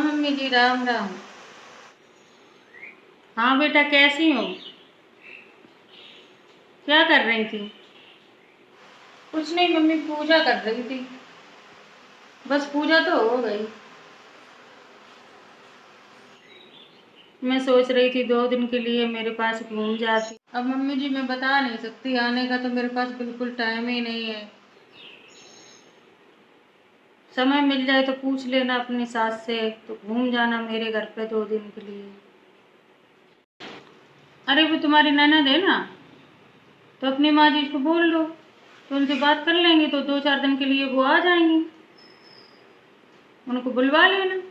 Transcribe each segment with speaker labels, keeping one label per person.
Speaker 1: Mummy जी, राम राम। हाँ बेटा, कैसी हो? क्या कर रही थी? कुछ नहीं मम्मी, पूजा कर रही थी। बस पूजा तो हो गई। मैं सोच रही थी 2 दिन के लिए मेरे पास घूम जाती। अब मम्मी जी मैं बता नहीं सकती, आने का तो मेरे पास बिल्कुल टाइम ही नहीं है। समय मिल जाए तो पूछ लेना अपनी सास से, तो घूम जाना मेरे घर पे 2 दिन के लिए। अरे वो तुम्हारी ननद है ना, तो अपनी माँ जी को बोल लो, तो उनसे बात कर लेंगे, तो 2-4 दिन के लिए वो आ जाएंगी। उनको बुलवा लेना।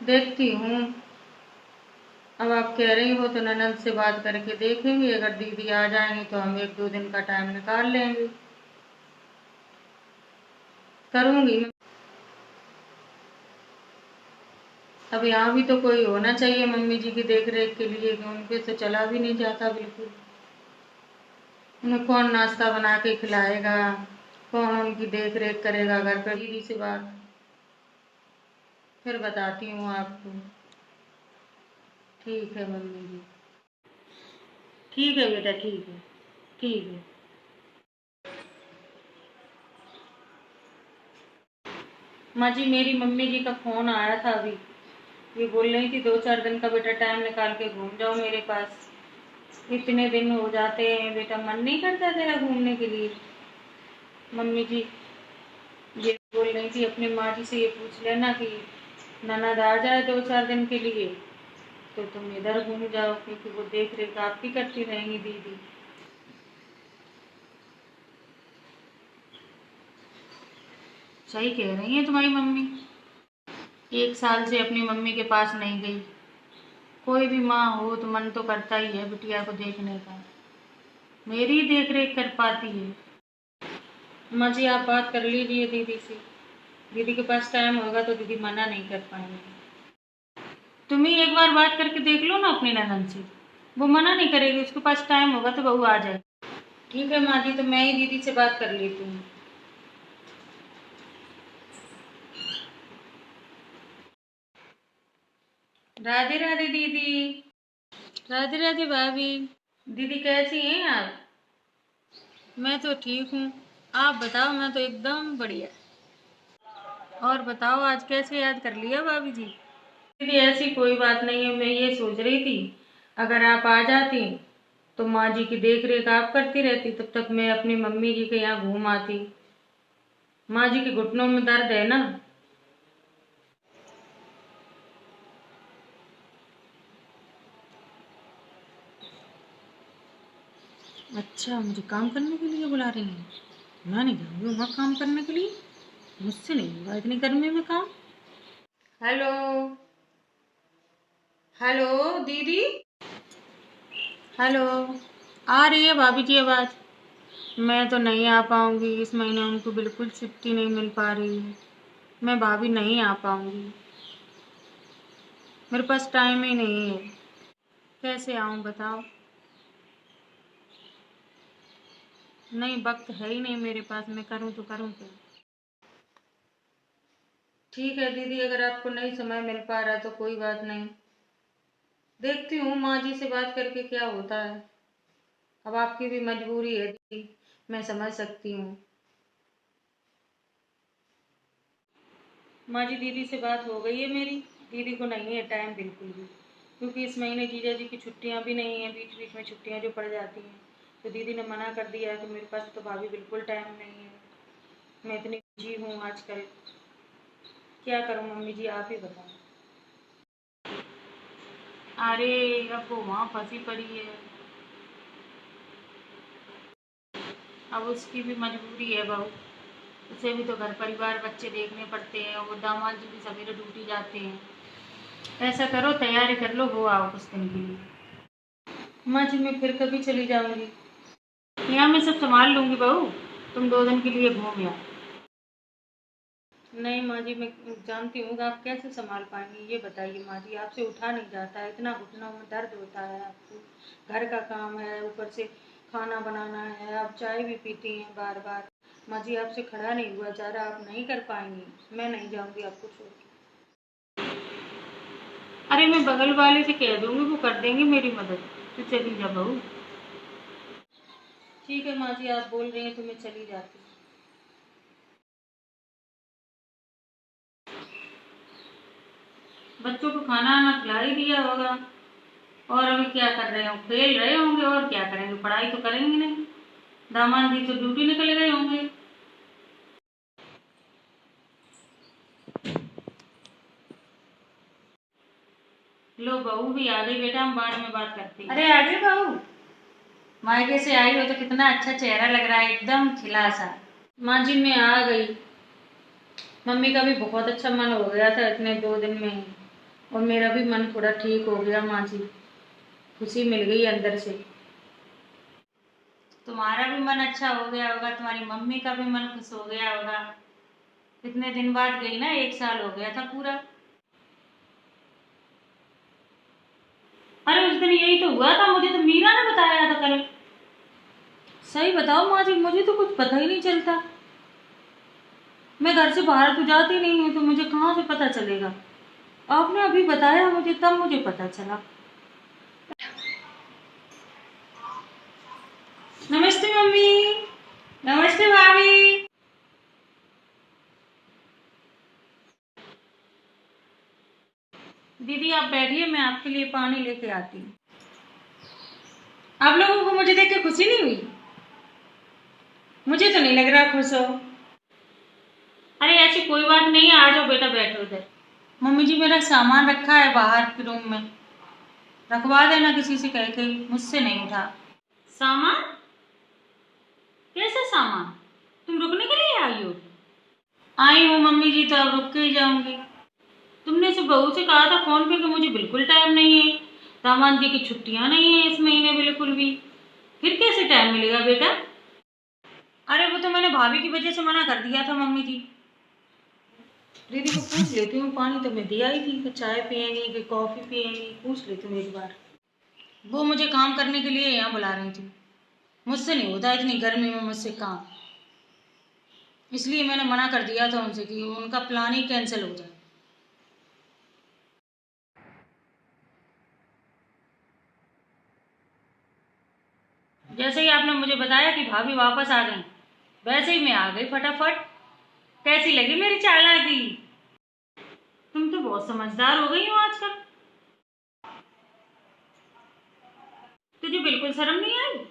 Speaker 1: देखती हूँ। अब आप कह रही हो तो ननद से बात करके देखेंगे, अगर दीदी आ जाएंगी तो हम 1-2 दिन का टाइम निकाल लेंगे। करूँगी मैं। अब यहाँ भी तो कोई होना चाहिए मम्मी जी की देख रेख के लिए, कि उनपे तो चला भी नहीं जाता बिल्कुल। उन्हें कौन नाश्ता बना के खिलाएगा, कौन उनकी देख रेख करेगा घर पर? दीदी से बात फिर बताती हूँ आपको। ठीक है मम्मी जी। ठीक है बेटा, ठीक है। ठीक है। माँ जी, मेरी मम्मी जी का फोन आया था अभी। ये बोल रही थी 2-4 दिन का बेटा टाइम निकाल के घूम जाओ मेरे पास। इतने दिन हो जाते हैं बेटा, मन नहीं करता तेरा घूमने के लिए? मम्मी जी ये बोल रही थी अपनी माँ जी से ये पूछ लेना कि ननद आ जाए 2-4 दिन के लिए, तो तुम इधर घूम जाओ, क्योंकि वो देख रेख आपकी करती रहेंगी दीदी। सही कह रही है तुम्हारी मम्मी। 1 साल से अपनी मम्मी के पास नहीं गई। कोई भी माँ हो तो मन तो करता ही है बिटिया को देखने का। मेरी देख रेख कर पाती है। माँ जी आप बात कर लीजिए दीदी से। दीदी के पास टाइम होगा तो दीदी मना नहीं कर पाएंगे। तुम ही एक बार बात करके देख लो ना अपनी ननद से, वो मना नहीं करेगी, उसके पास टाइम होगा तो बहू आ जाए। ठीक है माँ जी, तो मैं ही दीदी से बात कर लेती हूँ। राधे राधे दीदी। राधे राधे भाभी। दीदी कैसी हैं आप? मैं तो ठीक हूँ। आप बताओ, मैं तो एकदम बढ़िया। और बताओ, आज कैसे याद कर लिया भाभी जी? दीदी ऐसी कोई बात नहीं है, मैं ये सोच रही थी अगर आप आ जाती तो माँ जी की देख रेख आप करती रहती, तब तक मैं अपनी मम्मी जी के यहाँ घूम आती। माँ जी के घुटनों में दर्द है ना। अच्छा, मुझे काम करने के लिए बुला रही हैं? मैं नहीं जाऊँगी वहाँ काम करने के लिए। मुझसे नहीं होगा इतनी गर्मी में काम। हेलो। हेलो दीदी। हेलो। आ रही है भाभी जी आवाज़। मैं तो नहीं आ पाऊंगी इस महीने, उनको बिल्कुल छुट्टी नहीं मिल पा रही है। मैं भाभी नहीं आ पाऊंगी, मेरे पास टाइम ही नहीं है। कैसे आऊं बताओ? नहीं, वक्त है ही नहीं मेरे पास, मैं करूं तो करूं क्या? ठीक है दीदी, अगर आपको नहीं समय मिल पा रहा तो कोई बात नहीं। देखती हूँ माँ जी से बात करके क्या होता है। अब आपकी भी मजबूरी है दीदी, मैं समझ सकती हूँ। माँ जी दीदी से बात हो गई है मेरी। दीदी को नहीं है टाइम बिल्कुल भी, क्योंकि इस महीने जीजा जी की छुट्टियाँ भी नहीं हैं, बीच बीच में छुट्टियाँ जो पड़ जाती हैं, तो दीदी ने मना कर दिया है कि मेरे पास तो भाभी बिल्कुल टाइम नहीं है, मैं इतनी बिजी हूँ आजकल। क्या करूँ मम्मी जी, आप ही बताओ। अरे अब वो वहाँ फंसी पड़ी है, अब उसकी भी मजबूरी है बहू। उसे भी तो घर परिवार बच्चे देखने पड़ते हैं, और वो दामाद जी भी सवेरे ड्यूटी जाते हैं। ऐसा करो, तैयारी कर लो, हो आओ कुछ दिन के लिए। माँ जी मैं फिर कभी चली जाऊंगी। यहाँ मैं सब संभाल लूंगी बहू, तुम 2 दिन के लिए घूम आओ। नहीं माँ जी, मैं जानती हूँ कि आप कैसे संभाल पाएंगी, ये बताइए माँ जी, आपसे उठा नहीं जाता है, इतना घुटनों में दर्द होता है आपको। घर का काम है, ऊपर से खाना बनाना है, आप चाय भी पीती हैं बार बार। माँ जी आपसे खड़ा नहीं हुआ जा रहा, आप नहीं कर पाएंगी, मैं नहीं जाऊंगी आपको छोड़ के। अरे मैं बगल वाले से कह दूंगी, वो कर देंगे मेरी मदद। तू चली जा बहू। ठीक है माँ जी, आप बोल रही हैं तो मैं चली जाती हूँ। बच्चों को खाना आना खिला ही दिया होगा, और अभी क्या कर रहे हो, खेल रहे होंगे, और क्या करेंगे, पढ़ाई तो करेंगे नहीं। दामाद जी तो ड्यूटी निकल गए होंगे। लो बहू भी आ गई, बेटा हम बाद में बात करते हैं। अरे आ गई बहू, मायके से आई हो तो कितना अच्छा चेहरा लग रहा है, एकदम खिला सा। माँ जी मैं आ गई, मम्मी का भी बहुत अच्छा मन हो गया था इतने 2 दिन में ही, और मेरा भी मन थोड़ा ठीक हो गया माँ जी, खुशी मिल गई अंदर से। तुम्हारा भी मन अच्छा हो गया होगा, तुम्हारी मम्मी का भी मन खुश हो गया होगा। इतने दिन बाद गई ना, 1 साल हो गया था पूरा। अरे उस दिन यही तो हुआ था, मुझे तो मीरा ने बताया था कल। सही बताओ माँ जी, मुझे तो कुछ पता ही नहीं चलता। मैं घर से बाहर तो जाती नहीं हूँ, तो मुझे कहाँ से पता चलेगा। आपने अभी बताया मुझे, तब मुझे पता चला। नमस्ते मम्मी। नमस्ते भाभी। दीदी आप बैठिए, मैं आपके लिए पानी लेके आती हूँ। आप लोगों को मुझे देख के खुशी नहीं हुई? मुझे तो नहीं लग रहा खुश हो। अरे ऐसी कोई बात नहीं है, आ जाओ बेटा बैठो उधर। मम्मी जी मेरा सामान रखा है बाहर के रूम में, रखवा देना किसी से कह के, मुझसे नहीं उठा। सामान? कैसे सामान? तुम रुकने के लिए आई हो? आई हूँ मम्मी जी, तो अब रुक के ही जाऊंगी। तुमने से बहू से कहा था फोन पे कि मुझे बिल्कुल टाइम नहीं है, दामाद जी की छुट्टियां नहीं है इस महीने बिल्कुल भी, फिर कैसे टाइम मिलेगा बेटा? अरे वो तो मैंने भाभी की वजह से मना कर दिया था मम्मी जी। दीदी को पूछ लेती हूँ, पानी तो मैं दिया ही थी, कि चाय पियेंगी कि कॉफी पियेंगी, पूछ लेती हूँ एक बार। वो मुझे काम करने के लिए यहाँ बुला रही थी, मुझसे नहीं होता इतनी गर्मी में मुझसे काम, इसलिए मैंने मना कर दिया था उनसे कि उनका प्लान ही कैंसिल हो जाए। जैसे ही आपने मुझे बताया कि भाभी वापस आ गई, वैसे ही मैं आ गई फटाफट। कैसी लगी मेरी चालाकी? तुम तो बहुत समझदार हो गई हो आजकल। तुझे बिल्कुल शर्म नहीं आई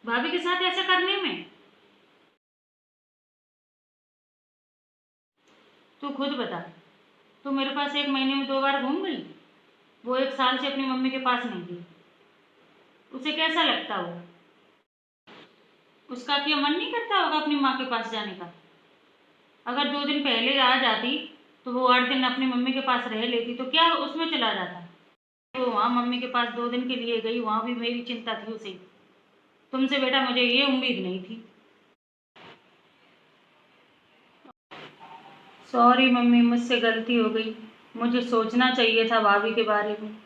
Speaker 1: भाभी के साथ ऐसा करने में? तू खुद बता, तू मेरे पास 1 महीने में 2 बार घूम गई, वो 1 साल से अपनी मम्मी के पास नहीं गई, उसे कैसा लगता होगा? उसका क्या मन नहीं करता होगा अपनी माँ के पास जाने का? अगर 2 दिन पहले आ जाती तो वो 8 दिन अपनी मम्मी के पास रह लेती, तो क्या उसमें चला जाता। वो वहाँ मम्मी के पास 2 दिन के लिए गई, वहाँ भी मेरी चिंता थी उसे। तुमसे बेटा मुझे ये उम्मीद नहीं थी। सॉरी मम्मी, मुझसे गलती हो गई, मुझे सोचना चाहिए था भाभी के बारे में।